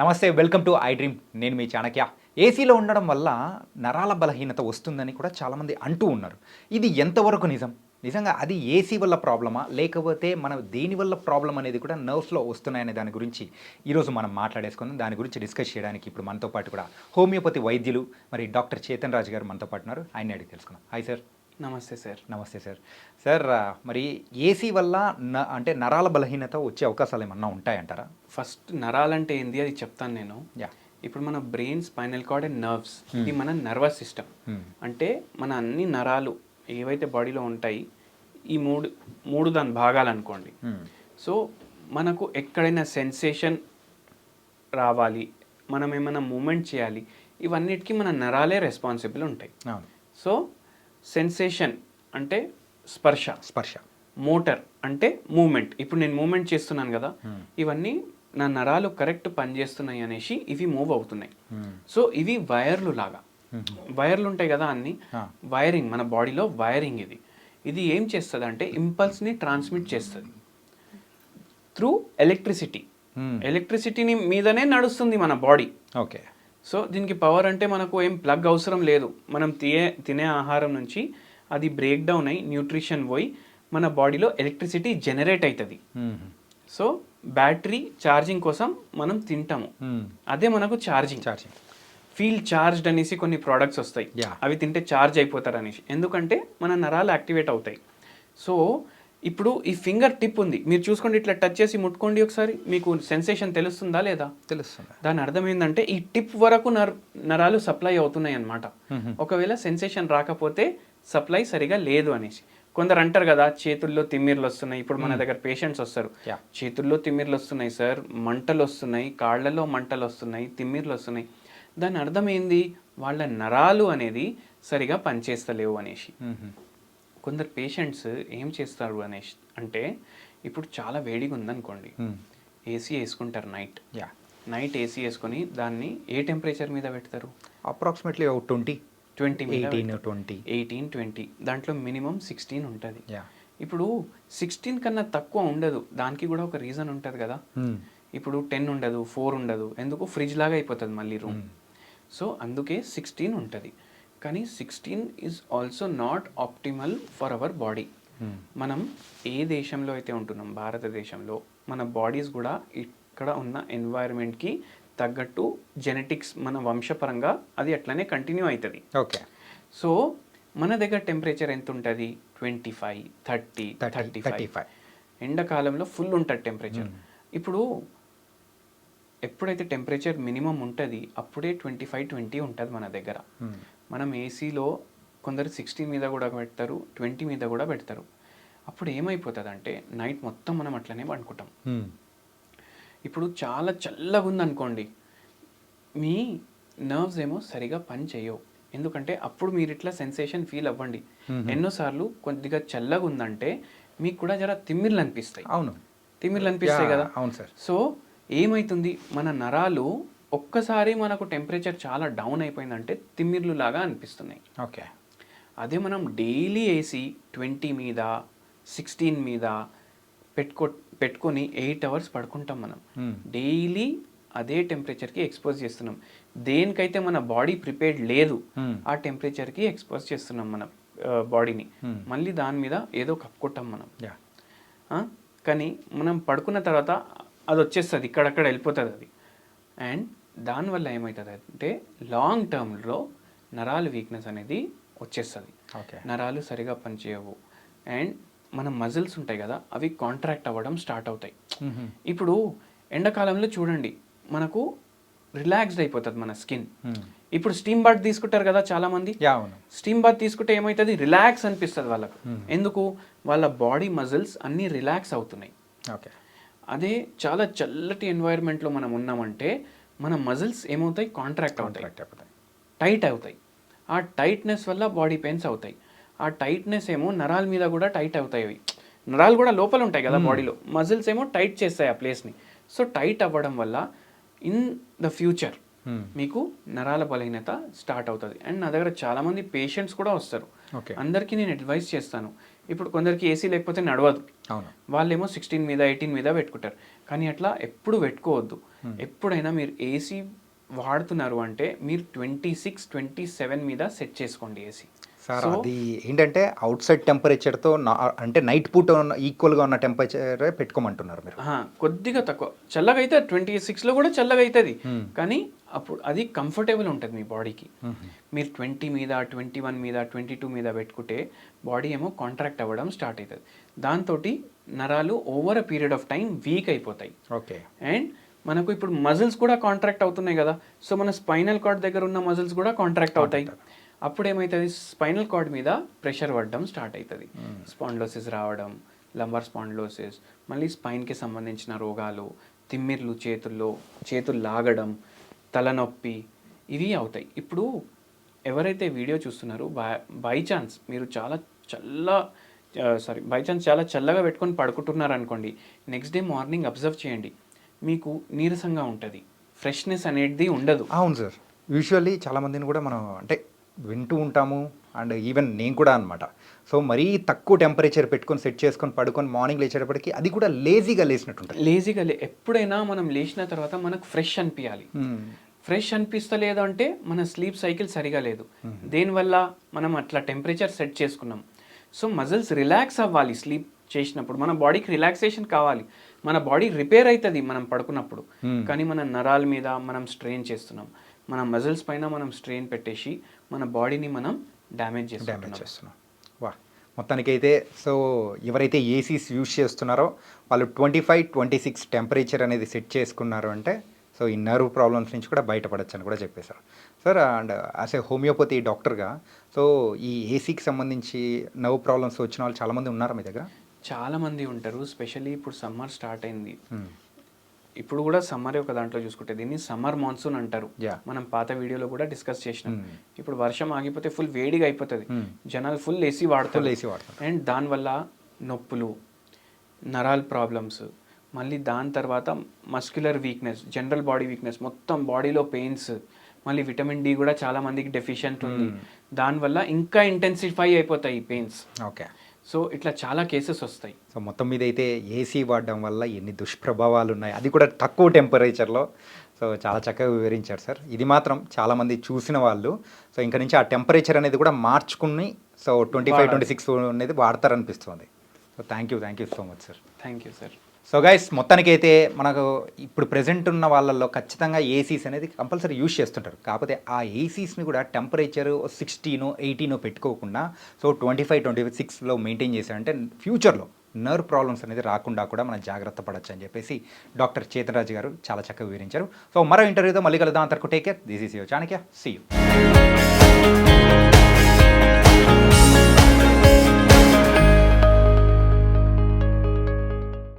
నమస్తే, welcome to I dream. నేను మీ చాణక్య. ఏసీలో ఉండడం వల్ల నరాల బలహీనత వస్తుందని కూడా చాలామంది అంటూ ఉన్నారు. ఇది ఎంతవరకు నిజం? నిజంగా అది ఏసీ వల్ల ప్రాబ్లమా? లేకపోతే మనం దేని వల్ల ప్రాబ్లమ్ అనేది కూడా నర్వ్స్‌లో వస్తున్నాయనే దాని గురించి ఈరోజు మనం మాట్లాడేసుకుందాం. దాని గురించి డిస్కస్ చేయడానికి ఇప్పుడు మనతో పాటు కూడా హోమియోపతి వైద్యులు మరి డాక్టర్ చేతన్ రాజు గారు మనతో పాటు ఉన్నారు. ఆయన్ని అడిగి తెలుసుకుందాం. Hi sir. నమస్తే సార్. నమస్తే సార్. సార్, మరి ఏసీ వల్ల అంటే నరాల బలహీనత వచ్చే అవకాశాలు ఏమన్నా ఉంటాయంటారా? ఫస్ట్ నరాలంటే ఏంది అది చెప్తాను నేను. యాహ్! ఇప్పుడు మన brain, spinal cord and nerves, ఇది మన నర్వస్ సిస్టమ్. అంటే మన అన్ని నరాలు ఏవైతే బాడీలో ఉంటాయి, ఈ మూడు దాని భాగాలు అనుకోండి. సో మనకు ఎక్కడైనా సెన్సేషన్ రావాలి, మనం ఏమైనా మూమెంట్ చేయాలి, ఇవన్నిటికీ మన నరాలే రెస్పాన్సిబుల్ ఉంటాయి. సో సెన్సేషన్ అంటే స్పర్శ, మోటర్ అంటే మూమెంట్. ఇప్పుడు నేను మూమెంట్ చేస్తున్నాను కదా, ఇవన్నీ నా నరాలు కరెక్ట్ పనిచేస్తున్నాయి అనేసి ఇవి మూవ్ అవుతున్నాయి. సో ఇవి వైర్లు లాగా, వైర్లు ఉంటాయి కదా అన్ని, వైరింగ్, మన బాడీలో వైరింగ్. ఇది ఏం చేస్తుంది అంటే ఇంపల్స్ని ట్రాన్స్మిట్ చేస్తుంది త్రూ ఎలక్ట్రిసిటీని మీదనే నడుస్తుంది మన బాడీ. ఓకే. సో దీనికి పవర్ అంటే మనకు ఏం ప్లగ్ అవసరం లేదు. మనం తినే ఆహారం నుంచి అది బ్రేక్ డౌన్ అయ్యి న్యూట్రిషన్ పోయి మన బాడీలో ఎలక్ట్రిసిటీ జనరేట్ అవుతుంది. సో బ్యాటరీ ఛార్జింగ్ కోసం మనం తింటాము, అదే మనకు ఛార్జింగ్. ఫీల్ చార్జ్డ్ అనేసి కొన్ని ప్రోడక్ట్స్ వస్తాయి, అవి తింటే ఛార్జ్ అయిపోతారు అనేసి. ఎందుకంటే మన నరాలు యాక్టివేట్ అవుతాయి. సో ఇప్పుడు ఈ ఫింగర్ టిప్ ఉంది, మీరు చూసుకోండి, ఇట్లా టచ్ చేసి ముట్టుకోండి ఒకసారి, మీకు సెన్సేషన్ తెలుస్తుందా లేదా? తెలుస్తుంది. దాని అర్థం ఏంటంటే ఈ టిప్ వరకు నరాలు సప్లై అవుతున్నాయి అన్నమాట. ఒకవేళ సెన్సేషన్ రాకపోతే సప్లై సరిగా లేదు అనేసి. కొందరు అంటారు కదా, చేతుల్లో తిమ్మిర్లు వస్తున్నాయి. ఇప్పుడు మన దగ్గర పేషెంట్స్ వస్తారు, చేతుల్లో తిమ్మిర్లు వస్తున్నాయి సార్, మంటలు వస్తున్నాయి, కాళ్లలో మంటలు వస్తున్నాయి, తిమ్మిర్లు వస్తున్నాయి. దాని అర్థం ఏంది? వాళ్ళ నరాలు అనేది సరిగా పనిచేస్తలేవు అనేసి. కొందరు పేషెంట్స్ ఏం చేస్తారు అనేసి అంటే, ఇప్పుడు చాలా వేడిగా ఉందనుకోండి, ఏసీ వేసుకుంటారు నైట్ ఏసీ వేసుకొని దాన్ని ఏ టెంపరేచర్ మీద పెడతారు? అప్రాక్సిమేట్లీ 20 18-20. దాంట్లో మినిమం 16 ఉంటుంది. ఇప్పుడు 16 కన్నా తక్కువ ఉండదు. దానికి కూడా ఒక రీజన్ ఉంటుంది కదా. ఇప్పుడు 10 ఉండదు, 4 ఉండదు. ఎందుకు? ఫ్రిడ్జ్ లాగా అయిపోతుంది మళ్ళీ రూమ్. సో అందుకే 16 ఉంటుంది. కానీ 16 is also not optimal for our body. మనం ఏ దేశంలో అయితే ఉంటున్నాం, భారతదేశంలో, మన బాడీస్ కూడా ఇక్కడ ఉన్న ఎన్వైరన్మెంట్కి తగ్గట్టు జెనెటిక్స్, మన వంశపరంగా అది అట్లనే కంటిన్యూ అవుతుంది. ఓకే. సో మన దగ్గర టెంపరేచర్ ఎంత ఉంటుంది? 25, 30, 35. ఎండాకాలంలో ఫుల్ ఉంటుంది టెంపరేచర్. ఇప్పుడు ఎప్పుడైతే టెంపరేచర్ మినిమం ఉంటుంది అప్పుడే 25-20 ఉంటుంది మన దగ్గర. మనం ఏసీలో కొందరు 16 మీద కూడా పెడతారు, 20 మీద కూడా పెడతారు. అప్పుడు ఏమైపోతుంది అంటే నైట్ మొత్తం మనం అట్లనే పండుకుంటాం. ఇప్పుడు చాలా చల్లగా ఉందనుకోండి, మీ నర్వ్స్ ఏమో సరిగా పని చేయవు. ఎందుకంటే అప్పుడు మీరు ఇట్లా సెన్సేషన్ ఫీల్ అవ్వండి. ఎన్నోసార్లు కొద్దిగా చల్లగా ఉందంటే మీకు కూడా జర తిమ్మిర్లు అనిపిస్తాయి. తిమ్మిర్లు అనిపిస్తాయి కదా. అవును సార్. సో ఏమవుతుంది, మన నరాలు ఒక్కసారి మనకు టెంపరేచర్ చాలా డౌన్ అయిపోయిందంటే తిమ్మిర్లు లాగా అనిపిస్తున్నాయి. ఓకే. అదే మనం డైలీ ఏసీ 20 మీద 16 మీద పెట్టుకొని 8 అవర్స్ పడుకుంటాం. మనం డైలీ అదే టెంపరేచర్కి ఎక్స్పోజ్ చేస్తున్నాం. దేనికైతే మన బాడీ ప్రిపేర్డ్ లేదు ఆ టెంపరేచర్కి ఎక్స్పోజ్ చేస్తున్నాం మన బాడీని. మళ్ళీ దాని మీద ఏదో కప్పుకుంటాం మనం. కానీ మనం పడుకున్న తర్వాత అది వచ్చేస్తుంది, ఇక్కడక్కడ వెళ్ళిపోతుంది అది. అండ్ దానివల్ల ఏమవుతుంది అంటే లాంగ్ టర్మ్లో నరాలు వీక్నెస్ అనేది వచ్చేస్తుంది. నరాలు సరిగా పనిచేయవు. అండ్ మన మజిల్స్ ఉంటాయి కదా, అవి కాంట్రాక్ట్ అవ్వడం స్టార్ట్ అవుతాయి. ఇప్పుడు ఎండాకాలంలో చూడండి, మనకు రిలాక్స్డ్ అయిపోతుంది మన స్కిన్. ఇప్పుడు స్టీమ్ బాత్ తీసుకుంటారు కదా చాలా మంది. స్టీమ్ బాత్ తీసుకుంటే ఏమవుతుంది? రిలాక్స్ అనిపిస్తుంది వాళ్ళకు. ఎందుకు? వాళ్ళ బాడీ మజిల్స్ అన్నీ రిలాక్స్ అవుతున్నాయి. అదే చాలా చల్లటి ఎన్వైర్న్మెంట్లో మనం ఉన్నామంటే మన మజిల్స్ ఏమవుతాయి? కాంట్రాక్ట్ అవుతాయి, టైట్ అవుతాయి. ఆ టైట్నెస్ వల్ల బాడీ పెయిన్స్ అవుతాయి. ఆ టైట్నెస్ ఏమో నరాల మీద కూడా టైట్ అవుతాయి. అవి నరాలు కూడా లోపల ఉంటాయి కదా బాడీలో, మజిల్స్ ఏమో టైట్ చేస్తాయి ఆ ప్లేస్ని. సో టైట్ అవ్వడం వల్ల ఇన్ ద ఫ్యూచర్ మీకు నరాల బలహీనత స్టార్ట్ అవుతుంది. అండ్ నా దగ్గర చాలామంది పేషెంట్స్ కూడా వస్తారు. అందరికీ నేను అడ్వైస్ చేస్తాను, ఇప్పుడు కొందరికి ఏసీ లేకపోతే నడవదు, అవును. వాళ్ళేమో 16 మీద 18 మీద పెట్టుకుంటారు. కానీ అట్లా ఎప్పుడు పెట్టుకోవద్దు. ఎప్పుడైనా మీరు ఏసీ వాడుతున్నారు అంటే మీరు 26, 27 మీద సెట్ చేసుకోండి ఏసీ. సార్ అది ఏంటంటే అవుట్ సైడ్ టెంపరేచర్తో అంటే నైట్ పూట ఉన్న ఈక్వల్గా ఉన్న టెంపరేచరే పెట్టుకోమంటున్నారు మీరు. కొద్దిగా తక్కువ చల్లగా అయితే 26లో కూడా చల్లగా అవుతుంది, కానీ అప్పుడు అది కంఫర్టబుల్ ఉంటుంది మీ బాడీకి. మీరు 20 మీద 21 మీద 22 మీద పెట్టుకుంటే బాడీ ఏమో కాంట్రాక్ట్ అవ్వడం స్టార్ట్ అవుతుంది. దాంతో నరాలు over a period of time week అయిపోతాయి. ఓకే. అండ్ మనకు ఇప్పుడు మజిల్స్ కూడా కాంట్రాక్ట్ అవుతున్నాయి కదా, సో మన స్పైనల్ కార్డ్ దగ్గర ఉన్న మజిల్స్ కూడా కాంట్రాక్ట్ అవుతాయి. అప్పుడు ఏమవుతుంది, స్పైనల్ కార్డ్ మీద ప్రెషర్ పడడం స్టార్ట్ అవుతుంది. స్పాండ్లోసిస్ రావడం, లంబార్ స్పాండ్లోసిస్, మళ్ళీ స్పైన్కి సంబంధించిన రోగాలు, తిమ్మిర్లు చేతులు లాగడం, తలనొప్పి, ఇవి అవుతాయి. ఇప్పుడు ఎవరైతే వీడియో చూస్తున్నారో బై ఛాన్స్ మీరు బై ఛాన్స్ చాలా చల్లగా పెట్టుకొని పడుకుంటున్నారు అనుకోండి, నెక్స్ట్ డే మార్నింగ్ అబ్జర్వ్ చేయండి, మీకు నీరసంగా ఉంటుంది, ఫ్రెష్నెస్ అనేది ఉండదు. అవును సార్. యూజువల్లీ చాలామందిని కూడా మనం అంటే వింటూ ఉంటాము, అండ్ ఈవెన్ నేను కూడా అనమాట. సో మరీ తక్కువ టెంపరేచర్ పెట్టుకొని సెట్ చేసుకొని పడుకొని మార్నింగ్ లేచేటప్పటికి అది కూడా లేజీగా లేచినట్టుంటుంది. ఎప్పుడైనా మనం లేచిన తర్వాత మనకు ఫ్రెష్ అనిపించాలి. ఫ్రెష్ అనిపిస్తలేదు అంటే మన స్లీప్ సైకిల్ సరిగా లేదు. దేనివల్ల మనం అట్లా టెంపరేచర్ సెట్ చేసుకున్నాం. సో మజిల్స్ రిలాక్స్ అవ్వాలి స్లీప్ చేసినప్పుడు, మన బాడీకి రిలాక్సేషన్ కావాలి. మన బాడీ రిపేర్ అవుతుంది మనం పడుకున్నప్పుడు, కానీ మన నరాల మీద మనం స్ట్రెయిన్ చేస్తున్నాం, మన మజిల్స్ పైన మనం స్ట్రెయిన్ పెట్టేసి మన బాడీని మనం డ్యామేజ్ చేస్తున్నాం. వా, మొత్తానికైతే సో ఎవరైతే ఏసీస్ యూజ్ చేస్తున్నారో వాళ్ళు 25, 26 టెంపరేచర్ అనేది సెట్ చేసుకున్నారు అంటే సో ఈ నర్వ్ ప్రాబ్లమ్స్ నుంచి కూడా బయటపడచ్చు అని కూడా చెప్పేశారు sir. And as a homeopathy డాక్టర్గా సో ఈ ఏసీకి సంబంధించి నర్వ్ ప్రాబ్లమ్స్ వచ్చిన వాళ్ళు చాలామంది ఉన్నారా మీ దగ్గర? చాలామంది ఉంటారు, స్పెషల్లీ ఇప్పుడు సమ్మర్ స్టార్ట్ అయింది. ఇప్పుడు కూడా సమ్మర్ ఒక దాంట్లో చూసుకుంటే దీన్ని సమ్మర్ మాన్సూన్ అంటారు. మనం పాత వీడియోలో కూడా డిస్కస్ చేసినాం. ఇప్పుడు వర్షం ఆగిపోతే ఫుల్ వేడిగా అయిపోతుంది, జనాలు ఫుల్ ఏసీ వాడతారు. అండ్ దానివల్ల నొప్పులు, నరాల్ ప్రాబ్లమ్స్, మళ్ళీ దాని తర్వాత muscular weakness, general body weakness, మొత్తం బాడీలో పెయిన్స్, మళ్ళీ విటమిన్ డి కూడా చాలా మందికి డెఫిషియెంట్ ఉంది, దానివల్ల ఇంకా ఇంటెన్సిఫై అయిపోతాయి ఈ పెయిన్స్. ఓకే. సో ఇట్లా చాలా కేసెస్ వస్తాయి. సో మొత్తం మీద అయితే ఏసీ వాడడం వల్ల ఎన్ని దుష్ప్రభావాలు ఉన్నాయి, అది కూడా తక్కువ టెంపరేచర్లో. సో చాలా చక్కగా వివరించారు సార్. ఇది మాత్రం చాలామంది చూసిన వాళ్ళు సో ఇంకా నుంచి ఆ టెంపరేచర్ అనేది కూడా మార్చుకుని సో 25, 26 అనేది వాడతారనిపిస్తుంది. So thank you so much sir. Thank you sir. So guys, మొత్తానికైతే మనకు ఇప్పుడు ప్రెజెంట్ ఉన్న వాళ్ళల్లో ఖచ్చితంగా ఏసీస్ అనేది కంపల్సరీ యూజ్ చేస్తుంటారు. కాకపోతే ఆ ఏసీస్ని కూడా టెంపరేచర్ 16, 18 పెట్టుకోకుండా సో 25, 26లో మెయింటైన్ చేశారంటే ఫ్యూచర్లో నర్వ్ ప్రాబ్లమ్స్ అనేది రాకుండా కూడా మనం జాగ్రత్త పడచ్చు అని చెప్పేసి డాక్టర్ చేతన్ రాజు గారు చాలా చక్కగా వివరించారు. సో మరో ఇంటర్వ్యూతో మళ్ళీ కలుద్దాం. అంతవరకు take care. This is your Chanakya. See you.